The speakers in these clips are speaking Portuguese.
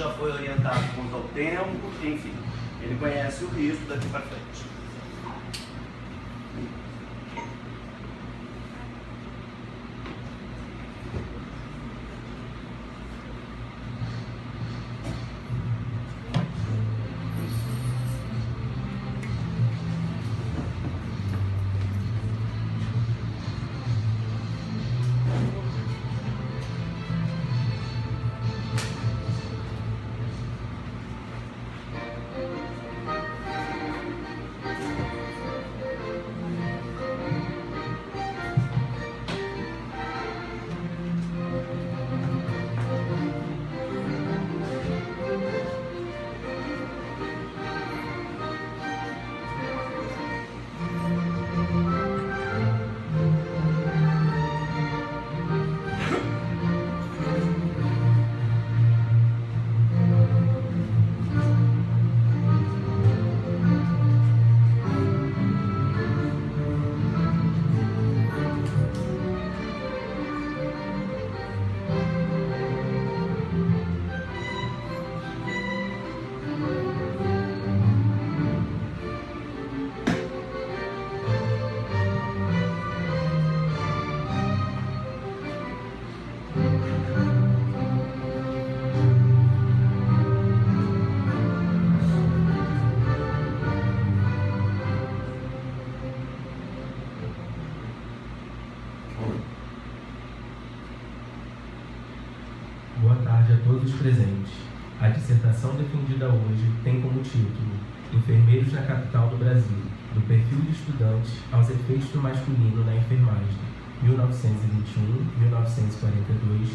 já foi orientado quanto ao tempo, enfim, ele conhece o risco daqui para frente. Boa tarde a todos os presentes. A dissertação defendida hoje tem como título Enfermeiros na Capital do Brasil, do perfil de estudante aos efeitos do masculino na enfermagem, 1921-1942,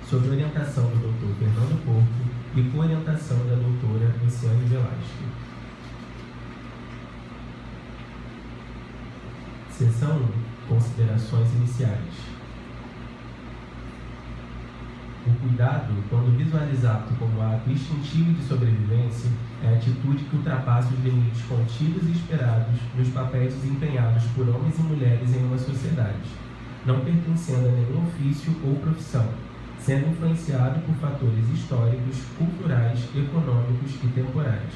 sob orientação do Dr. Fernando Porto e com orientação da doutora Luciane Velasco. Seção 1. Considerações iniciais. O cuidado, quando visualizado como ato instintivo de sobrevivência, é a atitude que ultrapassa os limites contidos e esperados nos papéis desempenhados por homens e mulheres em uma sociedade, não pertencendo a nenhum ofício ou profissão, sendo influenciado por fatores históricos, culturais, econômicos e temporais.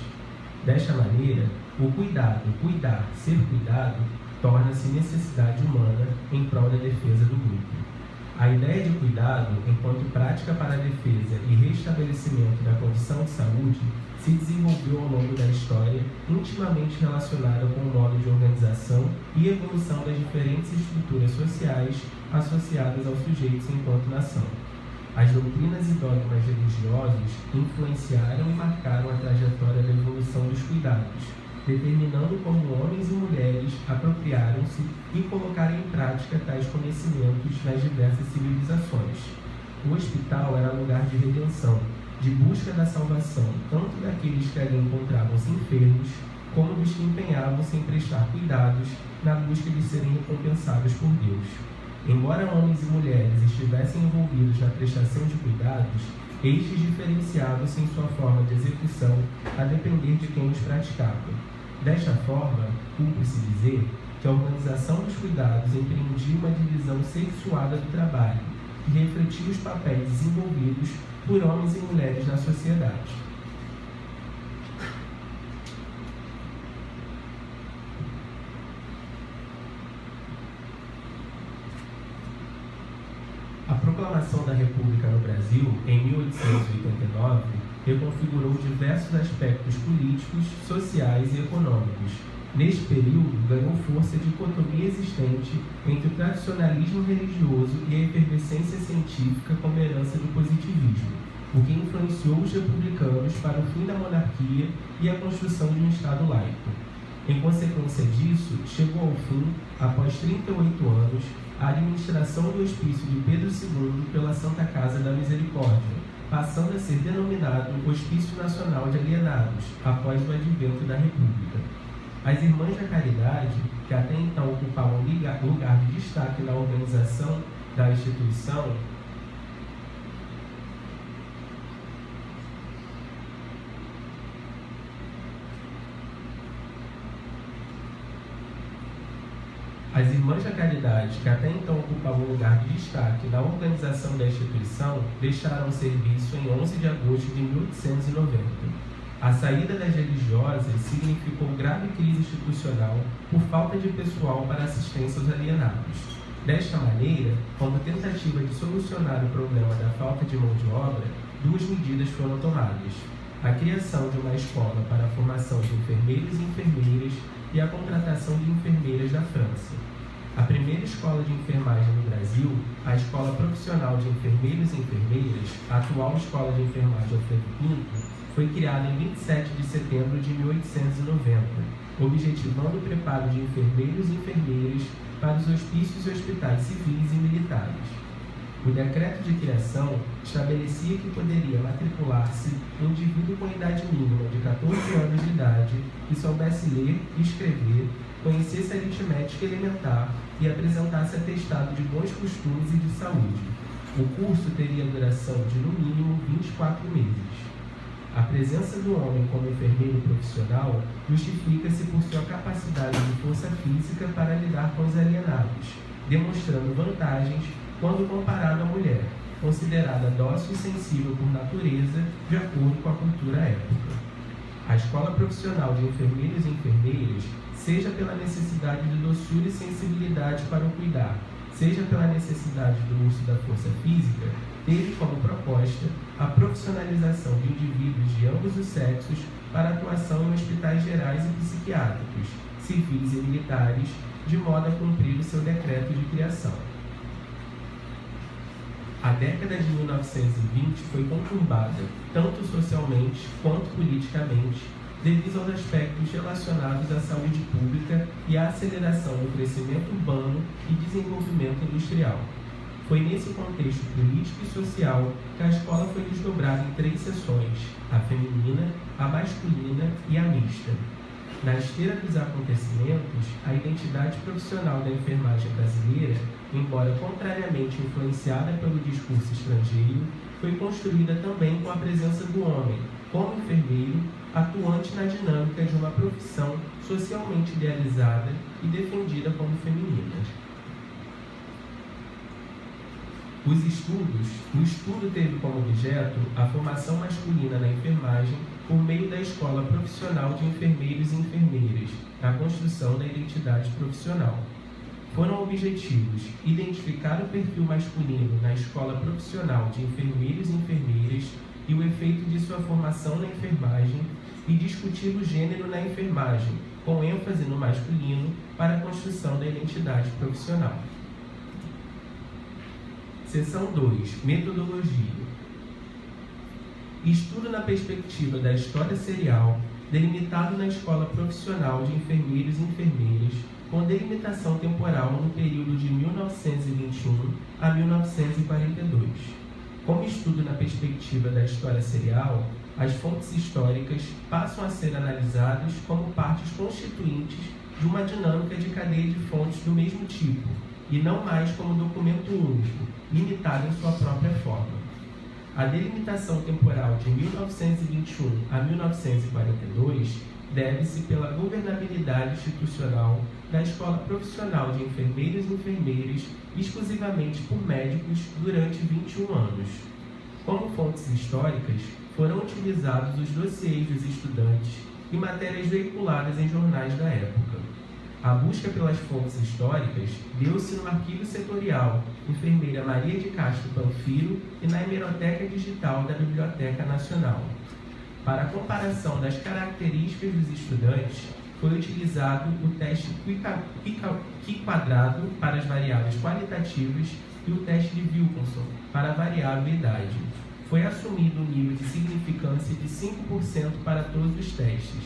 Desta maneira, o cuidado, cuidar, ser cuidado, torna-se necessidade humana em prol da defesa do grupo. A ideia de cuidado, enquanto prática para a defesa e restabelecimento da condição de saúde, se desenvolveu ao longo da história, intimamente relacionada com o modo de organização e evolução das diferentes estruturas sociais associadas aos sujeitos enquanto nação. As doutrinas e dogmas religiosos influenciaram e marcaram a trajetória da evolução dos cuidados, determinando como homens e mulheres apropriaram-se e colocaram em prática tais conhecimentos nas diversas civilizações. O hospital era lugar de redenção, de busca da salvação, tanto daqueles que ali encontravam-se enfermos, como dos que empenhavam-se em prestar cuidados na busca de serem recompensados por Deus. Embora homens e mulheres estivessem envolvidos na prestação de cuidados, estes diferenciavam-se em sua forma de execução a depender de quem os praticava. Desta forma, cumpre-se dizer que a organização dos cuidados empreendia uma divisão sexuada do trabalho, que refletia os papéis desenvolvidos por homens e mulheres na sociedade. A proclamação da República no Brasil, em 1889, reconfigurou diversos aspectos políticos, sociais e econômicos. Neste período, ganhou força a dicotomia existente entre o tradicionalismo religioso e a efervescência científica como herança do positivismo, o que influenciou os republicanos para o fim da monarquia e a construção de um Estado laico. Em consequência disso, chegou ao fim, após 38 anos, a administração do Hospício de Pedro II pela Santa Casa da Misericórdia, passando a ser denominado Hospício Nacional de Alienados, após o advento da República. As Irmãs da Caridade, que até então ocupavam lugar de destaque na organização da instituição, As Irmãs da Caridade, que até então ocupavam um lugar de destaque na organização da instituição, deixaram o serviço em 11 de agosto de 1890. A saída das religiosas significou grave crise institucional por falta de pessoal para assistência aos alienados. Desta maneira, como tentativa de solucionar o problema da falta de mão de obra, duas medidas foram tomadas: a criação de uma escola para a formação de enfermeiros e enfermeiras e a contratação de enfermeiras da França. A primeira escola de enfermagem no Brasil, a Escola Profissional de Enfermeiros e Enfermeiras, a atual Escola de Enfermagem Alfredo Pinto, foi criada em 27 de setembro de 1890, objetivando o preparo de enfermeiros e enfermeiras para os hospícios e hospitais civis e militares. O decreto de criação estabelecia que poderia matricular-se um indivíduo com idade mínima de 14 anos de idade que soubesse ler e escrever, conhecesse a aritmética elementar e apresentasse atestado de bons costumes e de saúde. O curso teria duração de, no mínimo, 24 meses. A presença do homem como enfermeiro profissional justifica-se por sua capacidade de força física para lidar com os alienados, demonstrando vantagens quando comparado à mulher, considerada dócil e sensível por natureza, de acordo com a cultura época. A escola profissional de enfermeiros e enfermeiras, seja pela necessidade de doçura e sensibilidade para o cuidar, seja pela necessidade do uso da força física, teve como proposta a profissionalização de indivíduos de ambos os sexos para atuação em hospitais gerais e psiquiátricos, civis e militares, de modo a cumprir o seu decreto de criação. A década de 1920 foi conturbada, tanto socialmente quanto politicamente, devido aos aspectos relacionados à saúde pública e à aceleração do crescimento urbano e desenvolvimento industrial. Foi nesse contexto político e social que a escola foi desdobrada em 3 seções: a feminina, a masculina e a mista. Na esteira dos acontecimentos, a identidade profissional da enfermagem brasileira, embora contrariamente influenciada pelo discurso estrangeiro, foi construída também com a presença do homem, como enfermeiro, atuante na dinâmica de uma profissão socialmente idealizada e defendida como feminina. O estudo teve como objeto a formação masculina na enfermagem por meio da Escola Profissional de Enfermeiros e Enfermeiras, na construção da identidade profissional. Foram objetivos identificar o perfil masculino na Escola Profissional de Enfermeiros e Enfermeiras e o efeito de sua formação na enfermagem e discutir o gênero na enfermagem, com ênfase no masculino, para a construção da identidade profissional. Seção 2. Metodologia. Estudo na perspectiva da história serial, delimitado na Escola Profissional de Enfermeiros e Enfermeiras, com delimitação temporal no período de 1921 a 1942. Como estudo na perspectiva da história serial, as fontes históricas passam a ser analisadas como partes constituintes de uma dinâmica de cadeia de fontes do mesmo tipo, e não mais como documento único, limitado em sua própria forma. A delimitação temporal de 1921 a 1942 deve-se pela governabilidade institucional da Escola Profissional de Enfermeiros e Enfermeiras exclusivamente por médicos durante 21 anos. Como fontes históricas, foram utilizados os dossiês dos estudantes e matérias veiculadas em jornais da época. A busca pelas fontes históricas deu-se no Arquivo Setorial Enfermeira Maria de Castro Panfiro e na Hemeroteca Digital da Biblioteca Nacional. Para a comparação das características dos estudantes, foi utilizado o teste Q-quadrado para as variáveis qualitativas e o teste de Wilkinson para a variável idade. Foi assumido um nível de significância de 5% para todos os testes.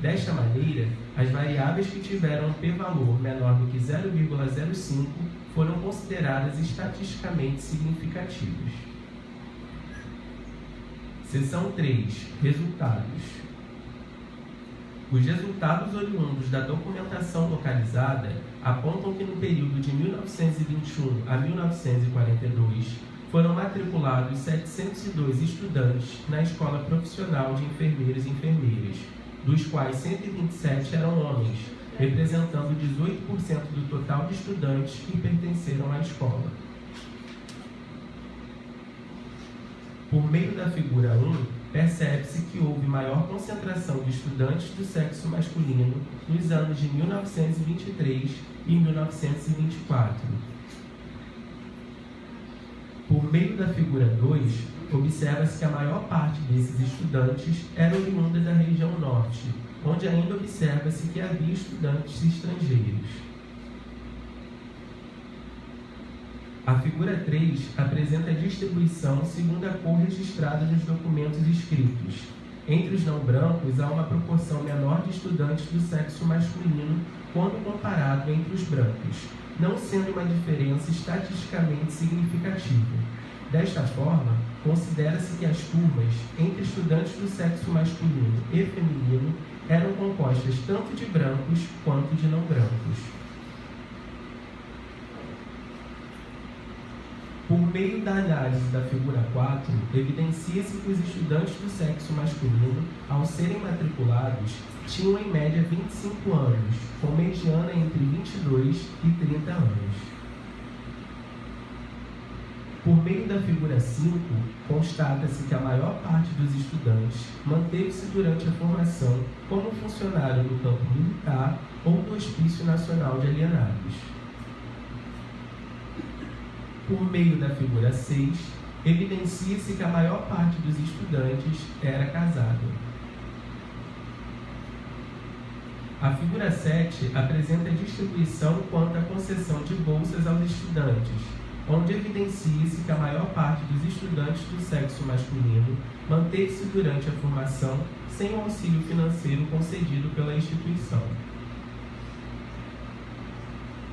Desta maneira, as variáveis que tiveram um p-valor menor do que 0,05 foram consideradas estatisticamente significativas. Seção 3. Resultados. Os resultados oriundos da documentação localizada apontam que no período de 1921 a 1942 foram matriculados 702 estudantes na Escola Profissional de Enfermeiros e Enfermeiras, dos quais 127 eram homens, representando 18% do total de estudantes que pertenceram à escola. Por meio da figura 1, percebe-se que houve maior concentração de estudantes do sexo masculino nos anos de 1923 e 1924. Por meio da figura 2, observa-se que a maior parte desses estudantes era oriunda da região norte, onde ainda observa-se que havia estudantes estrangeiros. A figura 3 apresenta a distribuição segundo a cor registrada nos documentos escritos. Entre os não brancos, há uma proporção menor de estudantes do sexo masculino quando comparado entre os brancos, não sendo uma diferença estatisticamente significativa. Desta forma, considera-se que as turmas entre estudantes do sexo masculino e feminino eram compostas tanto de brancos quanto de não brancos. Por meio da análise da figura 4, evidencia-se que os estudantes do sexo masculino, ao serem matriculados, tinham em média 25 anos, com mediana entre 22 e 30 anos. Por meio da figura 5, constata-se que a maior parte dos estudantes manteve-se durante a formação como funcionário do campo militar ou do Hospício Nacional de Alienados. Por meio da figura 6, evidencia-se que a maior parte dos estudantes era casada. A figura 7 apresenta a distribuição quanto à concessão de bolsas aos estudantes, onde evidencia-se que a maior parte dos estudantes do sexo masculino manteve-se durante a formação sem o auxílio financeiro concedido pela instituição.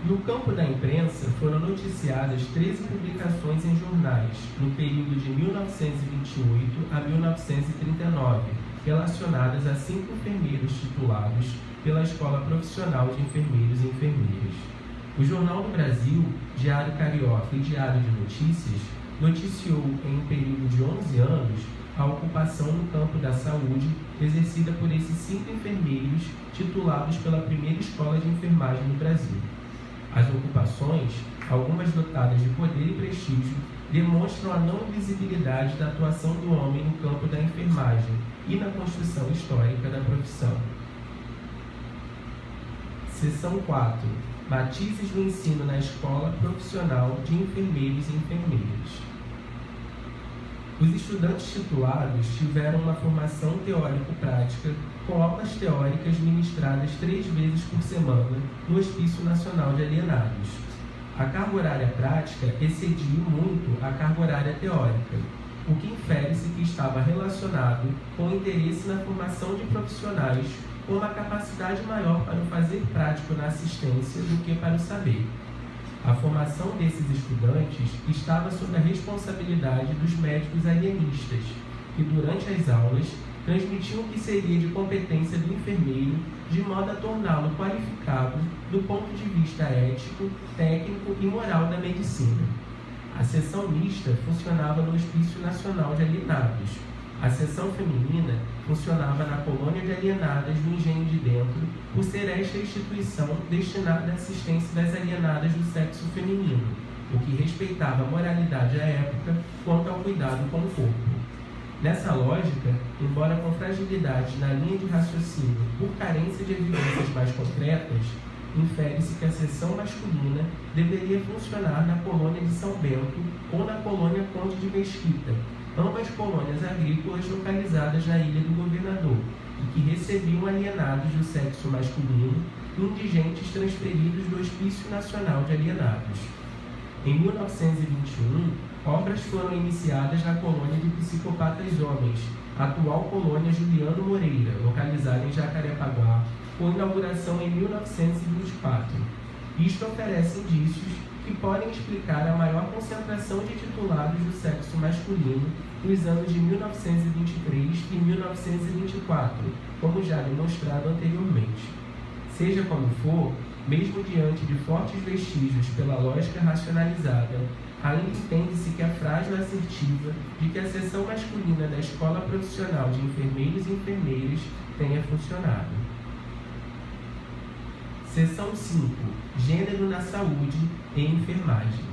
No campo da imprensa, foram noticiadas 13 publicações em jornais, no período de 1928 a 1939, relacionadas a 5 enfermeiros titulados pela Escola Profissional de Enfermeiros e Enfermeiras. O Jornal do Brasil, Diário Carioca e Diário de Notícias noticiou, em um período de 11 anos, a ocupação no campo da saúde exercida por esses 5 enfermeiros titulados pela primeira escola de enfermagem no Brasil. As ocupações, algumas dotadas de poder e prestígio, demonstram a não invisibilidade da atuação do homem no campo da enfermagem e na construção histórica da profissão. Seção 4. Matizes do ensino na Escola Profissional de Enfermeiros e Enfermeiras. Os estudantes titulados tiveram uma formação teórico-prática com aulas teóricas ministradas 3 vezes por semana no Hospício Nacional de Alienados. A carga horária prática excedia muito a carga horária teórica, o que infere-se que estava relacionado com o interesse na formação de profissionais com uma capacidade maior para o fazer prático na assistência do que para o saber. A formação desses estudantes estava sob a responsabilidade dos médicos alienistas, que durante as aulas transmitiam o que seria de competência do enfermeiro, de modo a torná-lo qualificado do ponto de vista ético, técnico e moral da medicina. A seção mista funcionava no Hospício Nacional de Alienados. A seção feminina funcionava na colônia de alienadas do Engenho de Dentro, por ser esta a instituição destinada à assistência das alienadas do sexo feminino, o que respeitava a moralidade à época quanto ao cuidado com o corpo. Nessa lógica, embora com fragilidade na linha de raciocínio por carência de evidências mais concretas, infere-se que a seção masculina deveria funcionar na colônia de São Bento ou na colônia Conde de Mesquita, ambas colônias agrícolas localizadas na Ilha do Governador, e que recebiam alienados do sexo masculino e indigentes transferidos do Hospício Nacional de Alienados. Em 1921, obras foram iniciadas na colônia de psicopatas homens, atual colônia Juliano Moreira, localizada em Jacarepaguá, com inauguração em 1924. Isto oferece indícios que podem explicar a maior concentração de titulados do sexo masculino nos anos de 1923 e 1924, como já demonstrado anteriormente. Seja como for, mesmo diante de fortes vestígios pela lógica racionalizada, ainda entende-se que a frágil assertiva de que a seção masculina da Escola Profissional de Enfermeiros e Enfermeiras tenha funcionado. Seção 5. Gênero na saúde e enfermagem.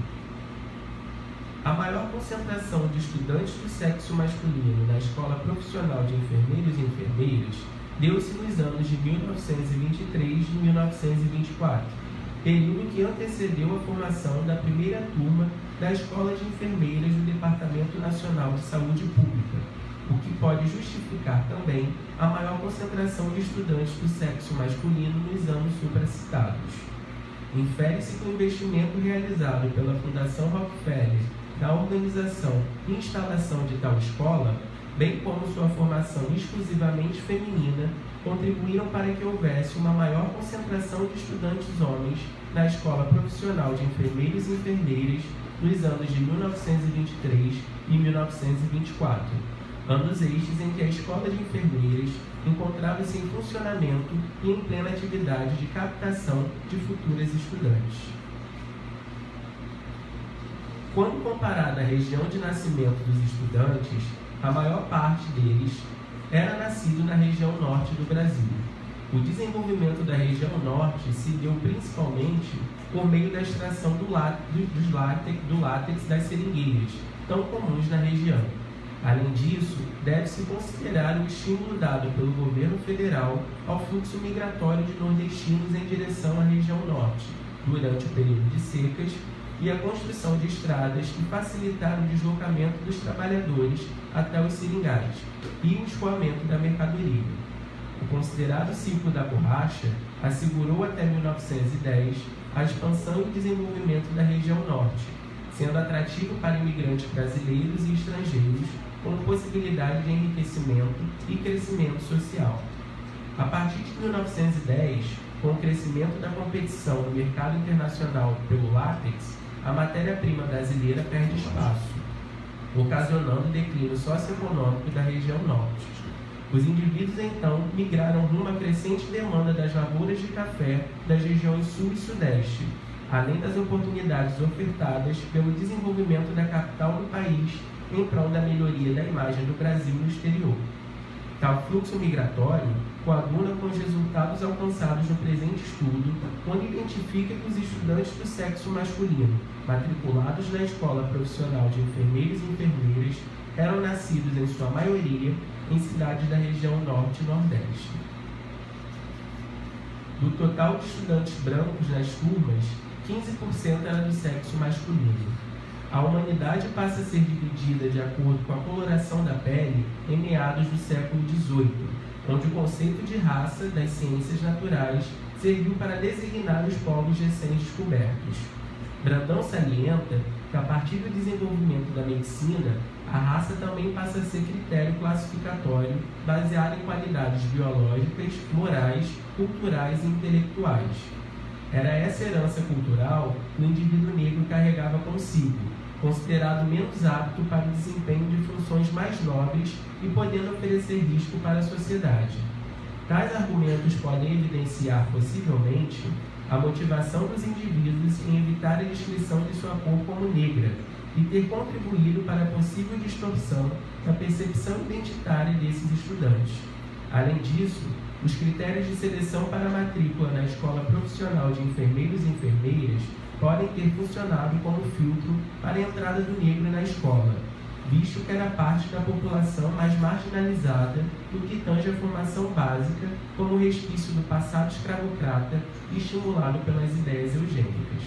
A maior concentração de estudantes do sexo masculino na Escola Profissional de Enfermeiros e Enfermeiras deu-se nos anos de 1923 e 1924, período que antecedeu a formação da primeira turma da Escola de Enfermeiras do Departamento Nacional de Saúde Pública, o que pode justificar também a maior concentração de estudantes do sexo masculino nos anos supracitados. Infere-se que o investimento realizado pela Fundação Rockefeller na organização e instalação de tal escola, bem como sua formação exclusivamente feminina, contribuíram para que houvesse uma maior concentração de estudantes homens na Escola Profissional de Enfermeiros e Enfermeiras nos anos de 1923 e 1924, anos estes em que a Escola de Enfermeiras encontrava-se em funcionamento e em plena atividade de captação de futuras estudantes. Quando comparada à região de nascimento dos estudantes, a maior parte deles era nascido na região norte do Brasil. O desenvolvimento da região norte se deu principalmente por meio da extração do látex das seringueiras, tão comuns na região. Além disso, deve-se considerar o estímulo dado pelo governo federal ao fluxo migratório de nordestinos em direção à região norte, durante o período de secas, e a construção de estradas que facilitaram o deslocamento dos trabalhadores até os seringais e o escoamento da mercadoria. O considerado ciclo da borracha assegurou até 1910 a expansão e desenvolvimento da região norte, sendo atrativo para imigrantes brasileiros e estrangeiros, com possibilidade de enriquecimento e crescimento social. A partir de 1910, com o crescimento da competição no mercado internacional pelo látex, a matéria-prima brasileira perde espaço, ocasionando o declínio socioeconômico da região norte. Os indivíduos, então, migraram rumo à crescente demanda das lavouras de café das regiões sul e sudeste, além das oportunidades ofertadas pelo desenvolvimento da capital do país em prol da melhoria da imagem do Brasil no exterior. Tal fluxo migratório coaduna com os resultados alcançados no presente estudo, quando identifica que os estudantes do sexo masculino, matriculados na Escola Profissional de Enfermeiros e Enfermeiras, eram nascidos, em sua maioria, em cidades da região norte e nordeste. Do total de estudantes brancos nas turmas, 15% era do sexo masculino. A humanidade passa a ser dividida de acordo com a coloração da pele em meados do século XVIII, onde o conceito de raça das ciências naturais serviu para designar os povos recém-descobertos. Brandão salienta que, a partir do desenvolvimento da medicina, a raça também passa a ser critério classificatório baseado em qualidades biológicas, morais, culturais e intelectuais. Era essa herança cultural que o indivíduo negro carregava consigo, considerado menos apto para o desempenho de funções mais nobres e podendo oferecer risco para a sociedade. Tais argumentos podem evidenciar, possivelmente, a motivação dos indivíduos em evitar a descrição de sua cor como negra e ter contribuído para a possível distorção da percepção identitária desses estudantes. Além disso, os critérios de seleção para a matrícula na Escola Profissional de Enfermeiros e Enfermeiras podem ter funcionado como filtro para a entrada do negro na escola, visto que era parte da população mais marginalizada no que tange a formação básica como resquício do passado escravocrata e estimulado pelas ideias eugênicas.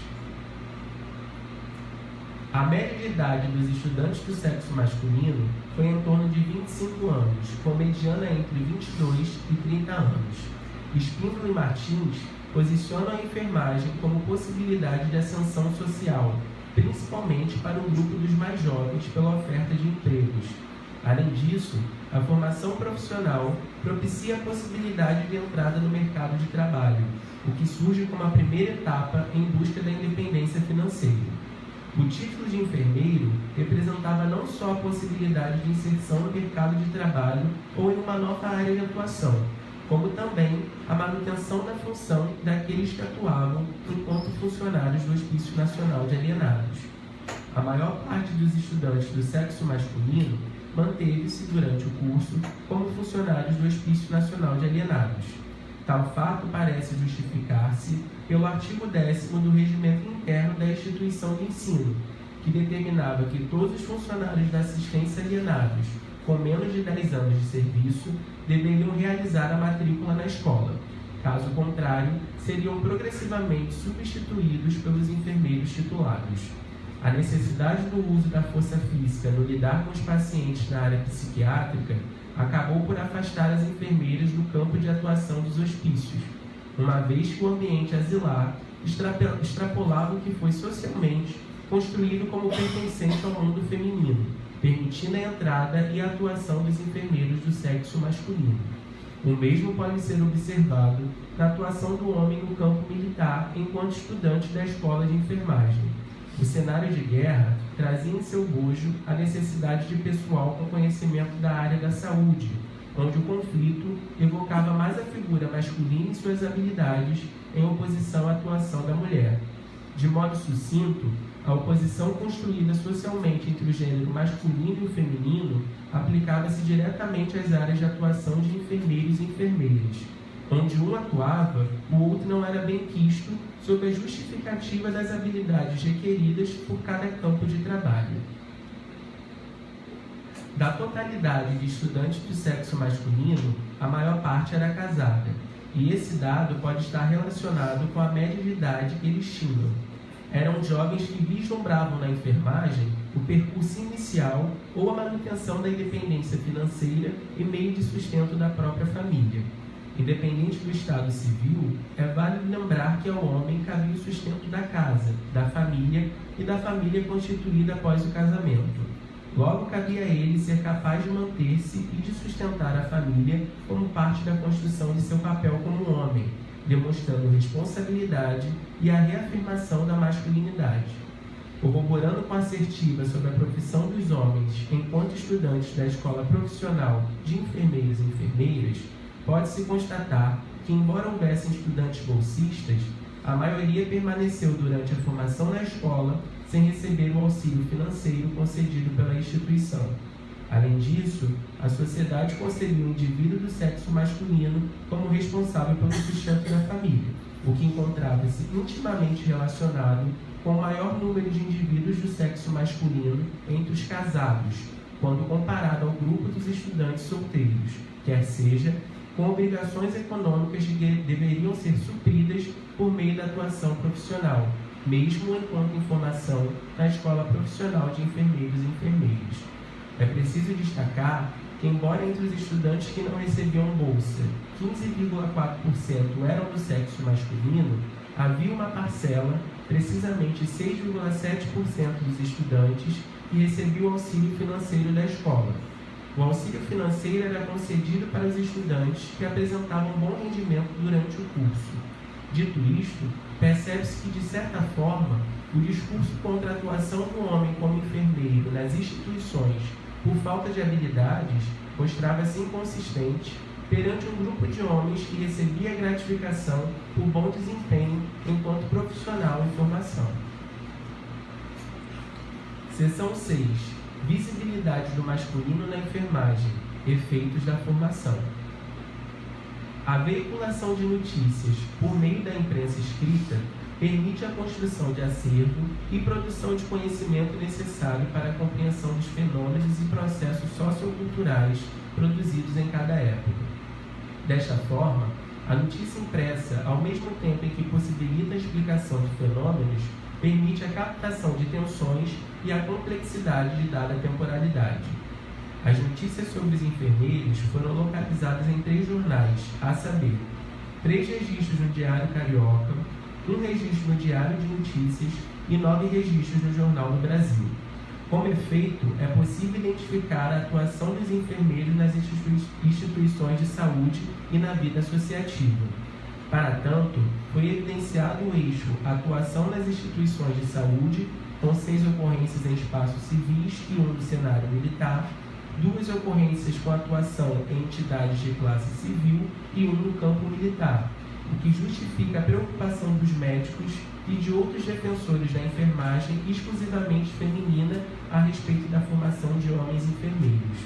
A média de idade dos estudantes do sexo masculino foi em torno de 25 anos, com mediana entre 22 e 30 anos. Espíndola e Martins posicionam a enfermagem como possibilidade de ascensão social, principalmente para um grupo dos mais jovens pela oferta de empregos. Além disso, a formação profissional propicia a possibilidade de entrada no mercado de trabalho, o que surge como a primeira etapa em busca da independência financeira. O título de enfermeiro representava não só a possibilidade de inserção no mercado de trabalho ou em uma nova área de atuação, como também a manutenção da função daqueles que atuavam enquanto funcionários do Hospício Nacional de Alienados. A maior parte dos estudantes do sexo masculino manteve-se durante o curso como funcionários do Hospício Nacional de Alienados. Tal fato parece justificar-se pelo artigo 10º do Regimento Interno da Instituição de Ensino, que determinava que todos os funcionários da assistência alienados com menos de 10 anos de serviço deveriam realizar a matrícula na escola. Caso contrário, seriam progressivamente substituídos pelos enfermeiros titulados. A necessidade do uso da força física no lidar com os pacientes na área psiquiátrica acabou por afastar as enfermeiras do campo de atuação dos hospícios, uma vez que o ambiente asilar extrapolava o que foi socialmente construído como pertencente ao mundo feminino, permitindo a entrada e a atuação dos enfermeiros do sexo masculino. O mesmo pode ser observado na atuação do homem no campo militar enquanto estudante da escola de enfermagem. O cenário de guerra trazia em seu bojo a necessidade de pessoal com conhecimento da área da saúde, onde o conflito evocava mais a figura masculina e suas habilidades em oposição à atuação da mulher. De modo sucinto, a oposição construída socialmente entre o gênero masculino e o feminino aplicava-se diretamente às áreas de atuação de enfermeiros e enfermeiras. Onde um atuava, o outro não era bem quisto sob a justificativa das habilidades requeridas por cada campo de trabalho. Da totalidade de estudantes do sexo masculino, a maior parte era casada, e esse dado pode estar relacionado com a média de idade que eles tinham. Eram jovens que vislumbravam na enfermagem o percurso inicial ou a manutenção da independência financeira e meio de sustento da própria família. Independente do estado civil, é válido lembrar que ao homem cabia o sustento da casa, da família e da família constituída após o casamento. Logo, cabia a ele ser capaz de manter-se e de sustentar a família como parte da construção de seu papel como homem, demonstrando responsabilidade e a reafirmação da masculinidade. Corroborando com a assertiva sobre a profissão dos homens enquanto estudantes da escola profissional de enfermeiros e enfermeiras, pode-se constatar que, embora houvessem estudantes bolsistas, a maioria permaneceu durante a formação na escola sem receber o auxílio financeiro concedido pela instituição. Além disso, a sociedade concebia o indivíduo do sexo masculino como responsável pelo sustento da família, o que encontrava-se intimamente relacionado com o maior número de indivíduos do sexo masculino entre os casados, quando comparado ao grupo dos estudantes solteiros, quer seja com obrigações econômicas que deveriam ser supridas por meio da atuação profissional, mesmo enquanto em formação na Escola Profissional de Enfermeiros e Enfermeiras. É preciso destacar que, embora entre os estudantes que não recebiam bolsa, 15,4% eram do sexo masculino, havia uma parcela, precisamente 6,7% dos estudantes, que recebia o auxílio financeiro da escola. O auxílio financeiro era concedido para os estudantes que apresentavam bom rendimento durante o curso. Dito isto, percebe-se que, de certa forma, o discurso contra a atuação do homem como enfermeiro nas instituições por falta de habilidades mostrava-se inconsistente perante um grupo de homens que recebia gratificação por bom desempenho enquanto profissional em formação. Seção 6. Visibilidade do masculino na enfermagem. Efeitos da formação. A veiculação de notícias por meio da imprensa escrita permite a construção de acervo e produção de conhecimento necessário para a compreensão dos fenômenos e processos socioculturais produzidos em cada época. Desta forma, a notícia impressa, ao mesmo tempo em que possibilita a explicação de fenômenos, permite a captação de tensões e a complexidade de dada temporalidade. As notícias sobre os enfermeiros foram localizadas em 3 jornais, a saber, 3 registros no Diário Carioca, 1 registro no Diário de Notícias e 9 registros no Jornal do Brasil. Como efeito, é possível identificar a atuação dos enfermeiros nas instituições de saúde e na vida associativa. Para tanto, foi evidenciado o eixo atuação nas instituições de saúde, com 6 ocorrências em espaços civis e 1 no cenário militar, 2 ocorrências com atuação em entidades de classe civil e 1 no campo militar, o que justifica a preocupação dos médicos e de outros defensores da enfermagem exclusivamente feminina a respeito da formação de homens enfermeiros.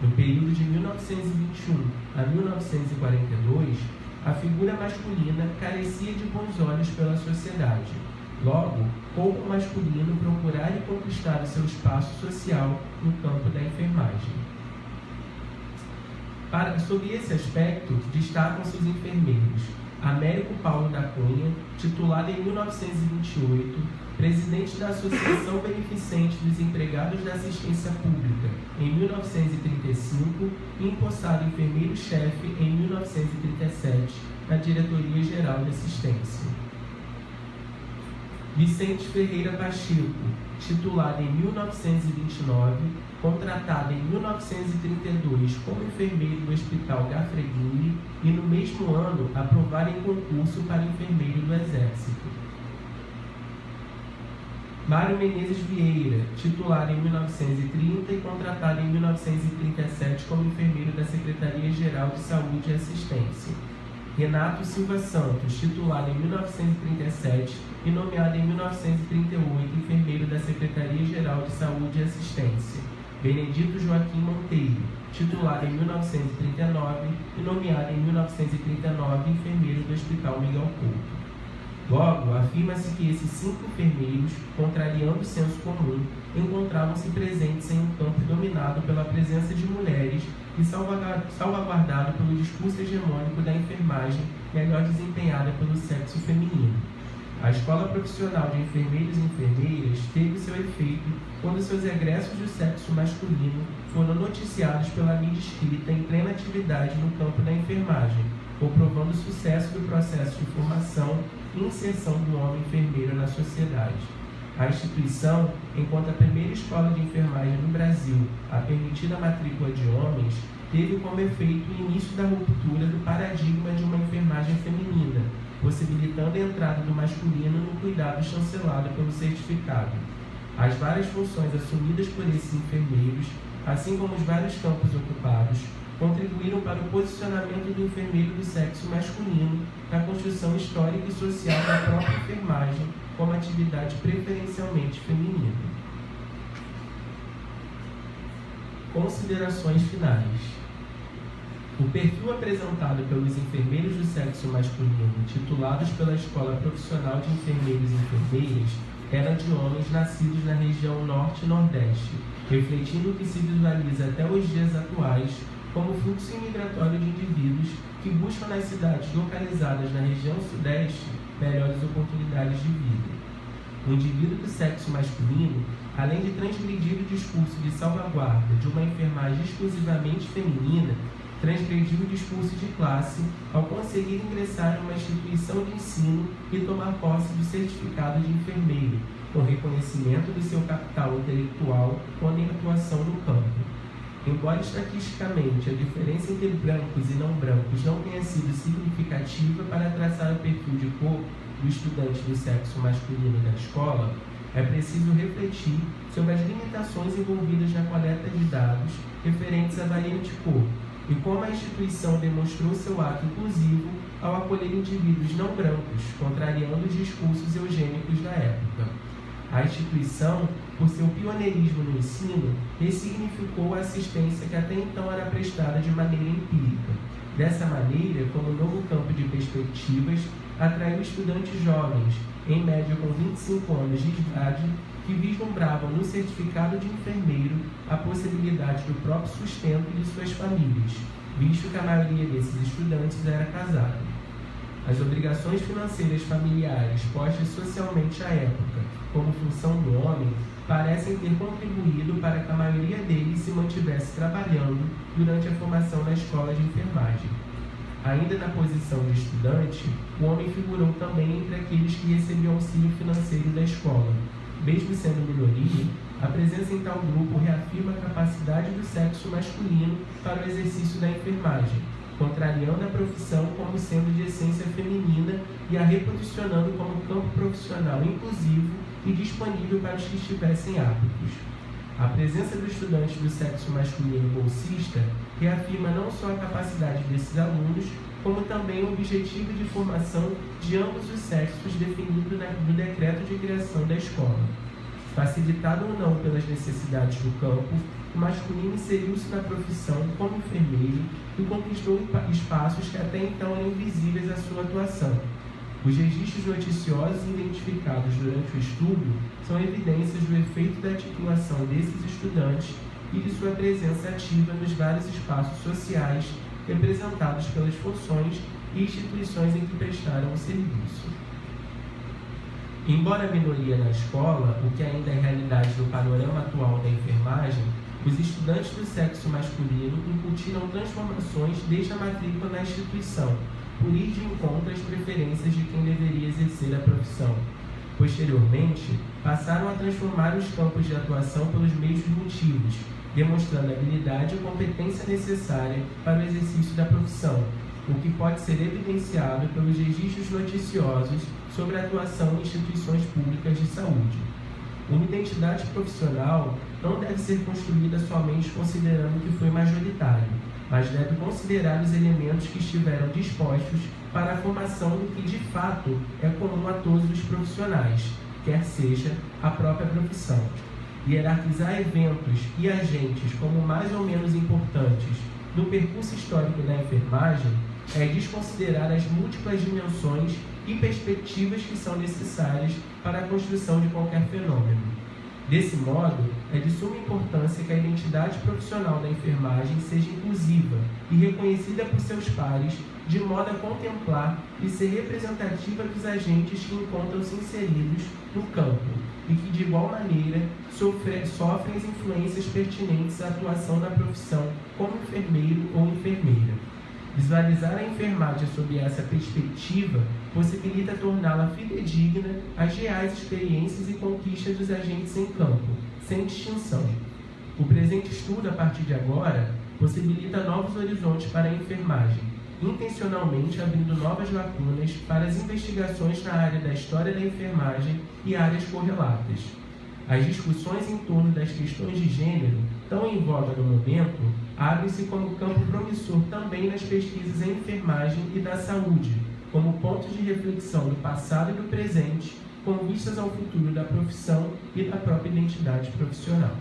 No período de 1921 a 1942, a figura masculina carecia de bons olhos pela sociedade. Logo, coube ao masculino procurar e conquistar o seu espaço social no campo da enfermagem. Sob esse aspecto, destacam-se os enfermeiros Américo Paulo da Cunha, titulado em 1928, presidente da Associação Beneficente dos Empregados da Assistência Pública em 1935 e empossado enfermeiro-chefe em 1937 na Diretoria Geral de Assistência. Vicente Ferreira Pacheco, titulado em 1929, contratado em 1932 como enfermeiro do Hospital Gafreguini e no mesmo ano aprovado em concurso para enfermeiro do Exército. Mário Menezes Vieira, titulado em 1930 e contratado em 1937 como enfermeiro da Secretaria-Geral de Saúde e Assistência. Renato Silva Santos, titulado em 1937 e nomeado em 1938 enfermeiro da Secretaria-Geral de Saúde e Assistência. Benedito Joaquim Monteiro, titulado em 1939 e nomeado em 1939 enfermeiro do Hospital Miguel Couto. Logo, afirma-se que esses 5 enfermeiros, contrariando o senso comum, encontravam-se presentes em um campo dominado pela presença de mulheres e salvaguardado pelo discurso hegemônico da enfermagem melhor desempenhada pelo sexo feminino. A Escola Profissional de Enfermeiros e Enfermeiras teve seu efeito quando seus egressos do sexo masculino foram noticiados pela mídia escrita em plena atividade no campo da enfermagem, comprovando o sucesso do processo de formação e inserção do homem enfermeiro na sociedade. A instituição, enquanto a primeira escola de enfermagem no Brasil a permitir a matrícula de homens, teve como efeito o início da ruptura do paradigma de uma enfermagem feminina, possibilitando a entrada do masculino no cuidado chancelado pelo certificado. As várias funções assumidas por esses enfermeiros, assim como os vários campos ocupados, contribuíram para o posicionamento do enfermeiro do sexo masculino na construção histórica e social da própria enfermagem como atividade preferencialmente feminina. Considerações finais. O perfil apresentado pelos enfermeiros do sexo masculino, titulados pela Escola Profissional de Enfermeiros e Enfermeiras, era de homens nascidos na região Norte e Nordeste, refletindo o que se visualiza até os dias atuais como fluxo imigratório de indivíduos que buscam nas cidades localizadas na região Sudeste melhores oportunidades de vida. O indivíduo do sexo masculino, além de transgredir o discurso de salvaguarda de uma enfermagem exclusivamente feminina, transgrediu o discurso de classe ao conseguir ingressar em uma instituição de ensino e tomar posse do certificado de enfermeiro, com reconhecimento do seu capital intelectual quando em atuação no campo. Embora estatisticamente a diferença entre brancos e não brancos não tenha sido significativa para traçar o perfil de cor do estudante do sexo masculino da escola, é preciso refletir sobre as limitações envolvidas na coleta de dados referentes à variante cor e como a instituição demonstrou seu ato inclusivo ao acolher indivíduos não brancos, contrariando os discursos eugênicos da época. A instituição, por seu pioneirismo no ensino, ressignificou a assistência que até então era prestada de maneira empírica. Dessa maneira, como novo campo de perspectivas, atraiu estudantes jovens, em média com 25 anos de idade, que vislumbravam no certificado de enfermeiro a possibilidade do próprio sustento de suas famílias, visto que a maioria desses estudantes era casada. As obrigações financeiras familiares postas socialmente à época como função do homem parecem ter contribuído para que a maioria deles se mantivesse trabalhando durante a formação na escola de enfermagem. Ainda na posição de estudante, o homem figurou também entre aqueles que recebiam auxílio financeiro da escola. Mesmo sendo minoria, a presença em tal grupo reafirma a capacidade do sexo masculino para o exercício da enfermagem, contrariando a profissão como sendo de essência feminina e a reposicionando como campo profissional inclusivo e disponível para os que estivessem aptos. A presença do estudante do sexo masculino bolsista reafirma não só a capacidade desses alunos, como também o objetivo de formação de ambos os sexos definido no decreto de criação da escola. Facilitado ou não pelas necessidades do campo, o masculino inseriu-se na profissão como enfermeiro e conquistou espaços que até então eram invisíveis à sua atuação. Os registros noticiosos identificados durante o estudo são evidências do efeito da titulação desses estudantes e de sua presença ativa nos vários espaços sociais representados pelas funções e instituições em que prestaram o serviço. Embora a minoria na escola, o que ainda é realidade no panorama atual da enfermagem, os estudantes do sexo masculino incutiram transformações desde a matrícula na instituição, por ir de encontro às preferências de quem deveria exercer a profissão. Posteriormente, passaram a transformar os campos de atuação pelos mesmos motivos, demonstrando a habilidade e competência necessária para o exercício da profissão, o que pode ser evidenciado pelos registros noticiosos sobre a atuação em instituições públicas de saúde. Uma identidade profissional não deve ser construída somente considerando que foi majoritário, mas deve considerar os elementos que estiveram dispostos para a formação do que de fato é comum a todos os profissionais, quer seja a própria profissão. Hierarquizar eventos e agentes como mais ou menos importantes no percurso histórico da enfermagem é desconsiderar as múltiplas dimensões e perspectivas que são necessárias para a construção de qualquer fenômeno. Desse modo, é de suma importância que a identidade profissional da enfermagem seja inclusiva e reconhecida por seus pares, de modo a contemplar e ser representativa dos agentes que encontram-se inseridos no campo e que, de igual maneira, sofrem as influências pertinentes à atuação da profissão como enfermeiro ou enfermeira. Visualizar a enfermagem sob essa perspectiva possibilita torná-la fidedigna às reais experiências e conquistas dos agentes em campo, sem distinção. O presente estudo, a partir de agora, possibilita novos horizontes para a enfermagem, intencionalmente abrindo novas lacunas para as investigações na área da história da enfermagem e áreas correlatas. As discussões em torno das questões de gênero, tão em voga no momento, abrem-se como campo promissor também nas pesquisas em enfermagem e da saúde, como pontos de reflexão do passado e do presente, com vistas ao futuro da profissão e da própria identidade profissional.